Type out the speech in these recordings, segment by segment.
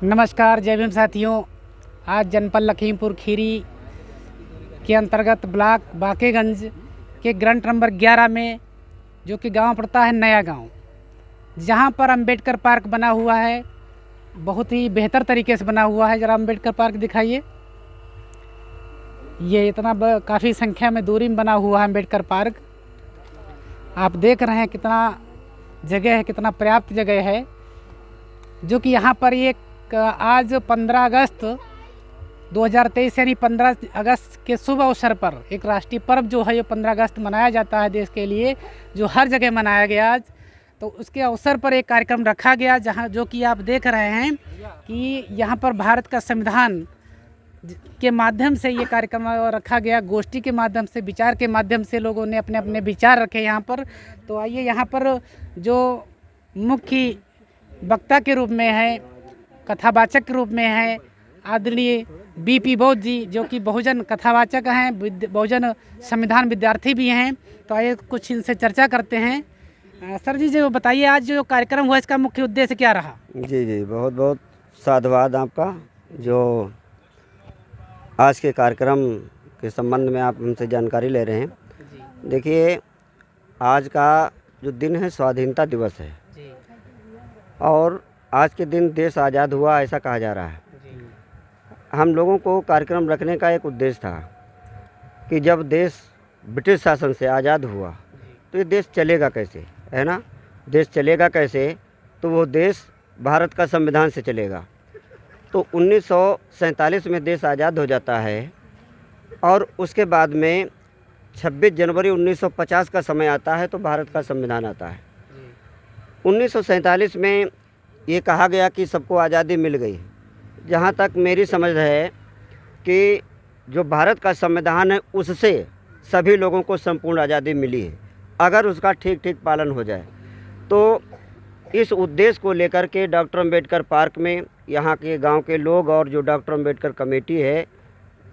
नमस्कार, जय भीम साथियों। आज जनपद लखीमपुर खीरी के अंतर्गत ब्लॉक बाकेगंज के ग्रंट नंबर 11 में, जो कि गांव पड़ता है नया गांव, जहां पर अंबेडकर पार्क बना हुआ है। बहुत ही बेहतर तरीके से बना हुआ है। ज़रा अंबेडकर पार्क दिखाइए। ये इतना काफ़ी संख्या में दूरी में बना हुआ है अम्बेडकर पार्क। आप देख रहे हैं कितना जगह है, कितना पर्याप्त जगह है। जो कि यहाँ पर एक आज 15 अगस्त 2023 यानी 15 अगस्त के शुभ अवसर पर एक राष्ट्रीय पर्व जो है ये 15 अगस्त मनाया जाता है देश के लिए, जो हर जगह मनाया गया आज। तो उसके अवसर पर एक कार्यक्रम रखा गया, जहाँ जो कि आप देख रहे हैं कि यहाँ पर भारत का संविधान के माध्यम से ये कार्यक्रम रखा गया। गोष्ठी के माध्यम से, विचार के माध्यम से लोगों ने अपने अपने विचार रखे यहाँ पर। तो आइए, यहाँ पर जो मुख्य वक्ता के रूप में है, कथावाचक के रूप में है आदरणीय बीपी बौद्ध जी, जो कि बहुजन कथावाचक हैं, बहुजन संविधान विद्यार्थी भी हैं। तो आइए कुछ इनसे चर्चा करते हैं। सर जी, जो बताइए, आज जो कार्यक्रम हुआ इसका मुख्य उद्देश्य क्या रहा? जी, बहुत बहुत साधुवाद आपका, जो आज के कार्यक्रम के संबंध में आप हमसे जानकारी ले रहे हैं। देखिए, आज का जो दिन है स्वाधीनता दिवस है और आज के दिन देश आज़ाद हुआ ऐसा कहा जा रहा है। हम लोगों को कार्यक्रम रखने का एक उद्देश्य था कि जब देश ब्रिटिश शासन से आज़ाद हुआ तो ये देश चलेगा कैसे, है ना। देश चलेगा कैसे, तो वो देश भारत का संविधान से चलेगा। तो 1947 में देश आज़ाद हो जाता है और उसके बाद में 26 जनवरी 1950 का समय आता है तो भारत का संविधान आता है। 1947 में ये कहा गया कि सबको आज़ादी मिल गई। जहाँ तक मेरी समझ है कि जो भारत का संविधान है उससे सभी लोगों को संपूर्ण आज़ादी मिली है, अगर उसका ठीक ठीक पालन हो जाए। तो इस उद्देश्य को लेकर के डॉक्टर अंबेडकर पार्क में यहाँ के गांव के लोग और जो डॉक्टर अंबेडकर कमेटी है,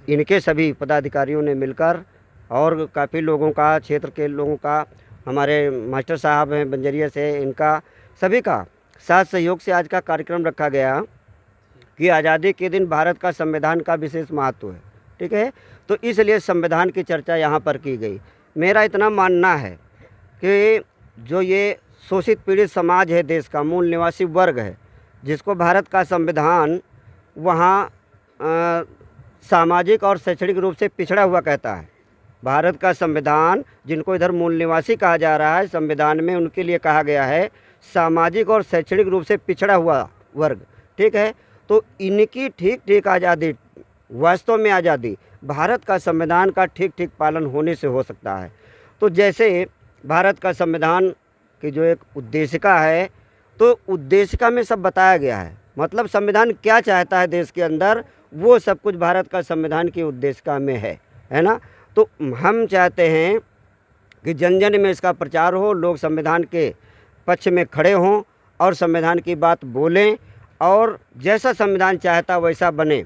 इनके सभी पदाधिकारियों ने मिलकर और काफ़ी लोगों का, क्षेत्र के लोगों का, हमारे मास्टर साहब हैं बंजरिया से, इनका सभी का साथ सहयोग से आज का कार्यक्रम रखा गया कि आज़ादी के दिन भारत का संविधान का विशेष महत्व है। ठीक है, तो इसलिए संविधान की चर्चा यहाँ पर की गई। मेरा इतना मानना है कि जो ये शोषित पीड़ित समाज है, देश का मूल निवासी वर्ग है, जिसको भारत का संविधान वहाँ सामाजिक और शैक्षणिक रूप से पिछड़ा हुआ कहता है। भारत का संविधान, जिनको इधर मूल निवासी कहा जा रहा है, संविधान में उनके लिए कहा गया है सामाजिक और शैक्षणिक रूप से पिछड़ा हुआ वर्ग। ठीक है, तो इनकी ठीक ठीक आज़ादी, वास्तव में आज़ादी भारत का संविधान का ठीक ठीक पालन होने से हो सकता है। तो जैसे भारत का संविधान की जो एक उद्देशिका है, तो उद्देशिका में सब बताया गया है, मतलब संविधान क्या चाहता है देश के अंदर, वो सब कुछ भारत का संविधान की उद्देशिका में है ना। तो हम चाहते हैं कि जन जन में इसका प्रचार हो, लोग संविधान के पक्ष में खड़े हों और संविधान की बात बोलें, और जैसा संविधान चाहता वैसा बने।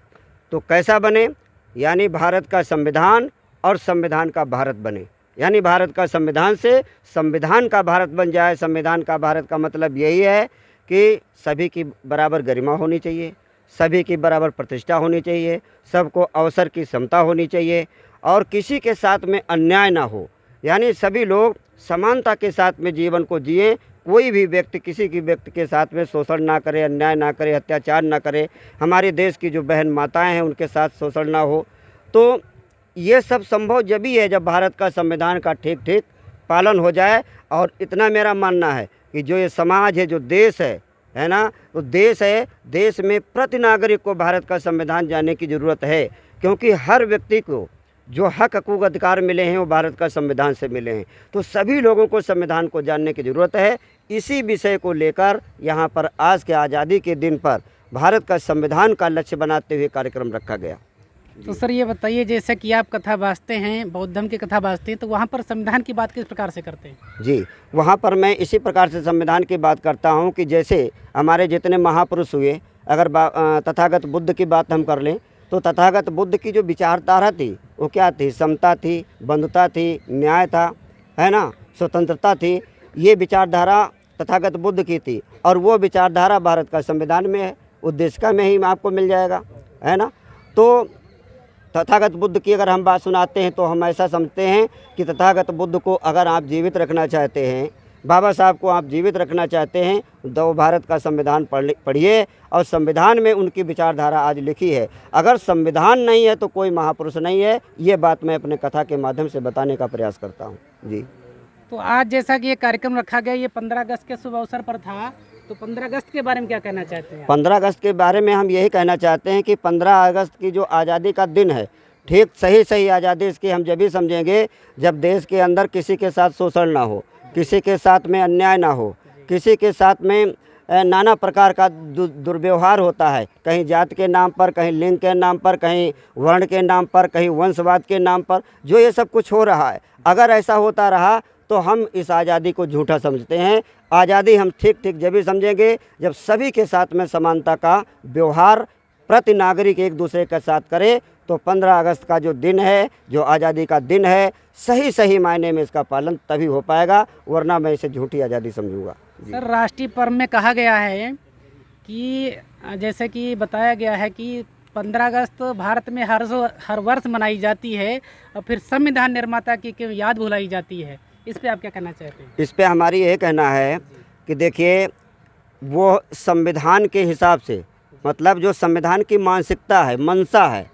तो कैसा बने, यानी भारत का संविधान और संविधान का भारत बने, यानी भारत का संविधान से संविधान का भारत बन जाए। संविधान का भारत का मतलब यही है कि सभी की बराबर गरिमा होनी चाहिए, सभी की बराबर प्रतिष्ठा होनी चाहिए, सबको अवसर की समता होनी चाहिए और किसी के साथ में अन्याय ना हो, यानी सभी लोग समानता के साथ में जीवन को जिए। कोई भी व्यक्ति किसी की व्यक्ति के साथ में शोषण ना करे, अन्याय ना करे, अत्याचार ना करे। हमारे देश की जो बहन माताएं हैं उनके साथ शोषण ना हो। तो ये सब संभव जब ही है जब भारत का संविधान का ठीक ठीक पालन हो जाए। और इतना मेरा मानना है कि जो ये समाज है, जो देश है ना, तो देश है, देश में प्रति नागरिक को भारत का संविधान जानने की ज़रूरत है, क्योंकि हर व्यक्ति को जो हक हकूक अधिकार मिले हैं वो भारत का संविधान से मिले हैं। तो सभी लोगों को संविधान को जानने की ज़रूरत है। इसी विषय को लेकर यहाँ पर आज के आज़ादी के दिन पर भारत का संविधान का लक्ष्य बनाते हुए कार्यक्रम रखा गया। तो सर ये बताइए, जैसे कि आप कथा वाचते हैं, बौद्ध धर्म की कथा वाचते हैं, तो वहाँ पर संविधान की बात किस प्रकार से करते हैं? जी, वहाँ पर मैं इसी प्रकार से संविधान की बात करता हूँ कि जैसे हमारे जितने महापुरुष हुए, अगर तथागत बुद्ध की बात हम कर लें तो तथागत बुद्ध की जो विचारधारा थी वो क्या थी, समता थी, बंधुता थी, न्याय था, है ना, स्वतंत्रता थी। ये विचारधारा तथागत बुद्ध की थी और वो विचारधारा भारत का संविधान में है। उद्देशिका में ही आपको मिल जाएगा, है ना। तो तथागत बुद्ध की अगर हम बात सुनाते हैं तो हम ऐसा समझते हैं कि तथागत बुद्ध को अगर आप जीवित रखना चाहते हैं, बाबा साहब को आप जीवित रखना चाहते हैं, तो भारत का संविधान पढ़िए और संविधान में उनकी विचारधारा आज लिखी है। अगर संविधान नहीं है तो कोई महापुरुष नहीं है। ये बात मैं अपने कथा के माध्यम से बताने का प्रयास करता हूँ जी। तो आज जैसा कि ये कार्यक्रम रखा गया, ये 15 अगस्त के शुभ अवसर पर था, तो 15 अगस्त के बारे में क्या कहना चाहते हैं? 15 अगस्त के बारे में हम यही कहना चाहते हैं कि 15 अगस्त की जो आज़ादी का दिन है, ठीक सही आज़ादी इसकी हम जब भी समझेंगे जब देश के अंदर किसी के साथ शोषण ना हो, किसी के साथ में अन्याय ना हो, किसी के साथ में नाना प्रकार का दुर्व्यवहार होता है, कहीं जात के नाम पर, कहीं लिंग के नाम पर, कहीं वर्ण के नाम पर, कहीं वंशवाद के नाम पर, जो ये सब कुछ हो रहा है। अगर ऐसा होता रहा तो हम इस आज़ादी को झूठा समझते हैं। आज़ादी हम ठीक जब भी समझेंगे जब सभी के साथ में समानता का व्यवहार प्रति नागरिक एक दूसरे के साथ करे। तो 15 अगस्त का जो दिन है, जो आज़ादी का दिन है, सही मायने में इसका पालन तभी हो पाएगा, वरना मैं इसे झूठी आज़ादी समझूंगा। सर, राष्ट्रीय पर्व में कहा गया है कि जैसे कि बताया गया है कि 15 अगस्त भारत में हर वर्ष मनाई जाती है और फिर संविधान निर्माता की याद भुलाई जाती है। इस पे आप क्या कहना चाहते हैं? इस पे हमारी ये कहना है कि देखिए, वो संविधान के हिसाब से, मतलब जो संविधान की मानसिकता है, मंशा है,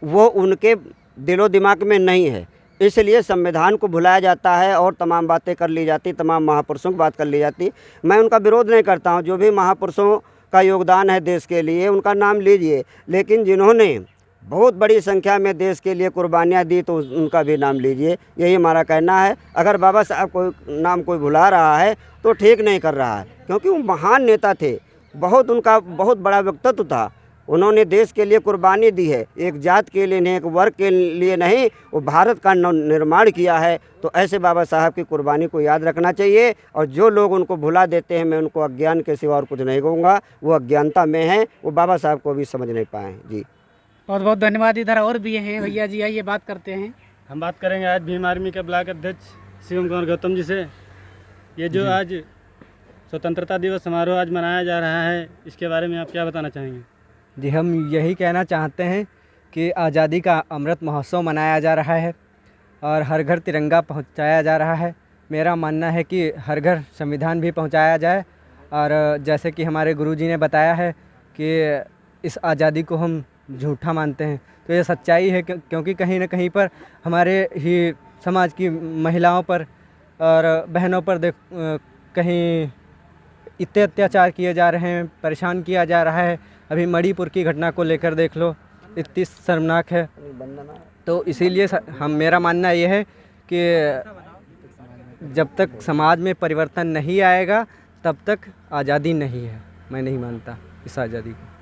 वो उनके दिलो दिमाग में नहीं है, इसलिए संविधान को भुलाया जाता है और तमाम बातें कर ली जाती, तमाम महापुरुषों की बात कर ली जाती। मैं उनका विरोध नहीं करता हूँ, जो भी महापुरुषों का योगदान है देश के लिए उनका नाम लीजिए, लेकिन जिन्होंने बहुत बड़ी संख्या में देश के लिए कुर्बानियाँ दी तो उनका भी नाम लीजिए, यही हमारा कहना है। अगर बाबा साहब कोई भुला रहा है तो ठीक नहीं कर रहा है, क्योंकि वो महान नेता थे, उनका बहुत बड़ा व्यक्तित्व था। उन्होंने देश के लिए कुर्बानी दी है, एक जात के लिए नहीं, एक वर्ग के लिए नहीं, वो भारत का निर्माण किया है। तो ऐसे बाबा साहब की कुर्बानी को याद रखना चाहिए। और जो लोग उनको भुला देते हैं, मैं उनको अज्ञान के सिवा और कुछ नहीं कहूँगा, वो अज्ञानता में हैं, वो बाबा साहब को भी समझ नहीं पाए हैं जी। बहुत बहुत धन्यवाद। इधर और भी हैं भैया जी, आइए बात करते हैं। हम बात करेंगे आज भीम आर्मी के ब्लॉक अध्यक्ष शिवम कुमार गौतम जी से। ये जो आज स्वतंत्रता दिवस समारोह आज मनाया जा रहा है, इसके बारे में आप क्या बताना चाहेंगे? जी, हम यही कहना चाहते हैं कि आज़ादी का अमृत महोत्सव मनाया जा रहा है और हर घर तिरंगा पहुंचाया जा रहा है। मेरा मानना है कि हर घर संविधान भी पहुंचाया जाए। और जैसे कि हमारे गुरुजी ने बताया है कि इस आज़ादी को हम झूठा मानते हैं, तो ये सच्चाई है, क्योंकि कहीं न कहीं पर हमारे ही समाज की महिलाओं पर और बहनों पर कहीं इतने अत्याचार किए जा रहे हैं, परेशान किया जा रहा है। अभी मणिपुर की घटना को लेकर देख लो, इतनी शर्मनाक है। तो इसीलिए मेरा मानना ये है कि जब तक समाज में परिवर्तन नहीं आएगा तब तक आज़ादी नहीं है। मैं नहीं मानता इस आज़ादी को।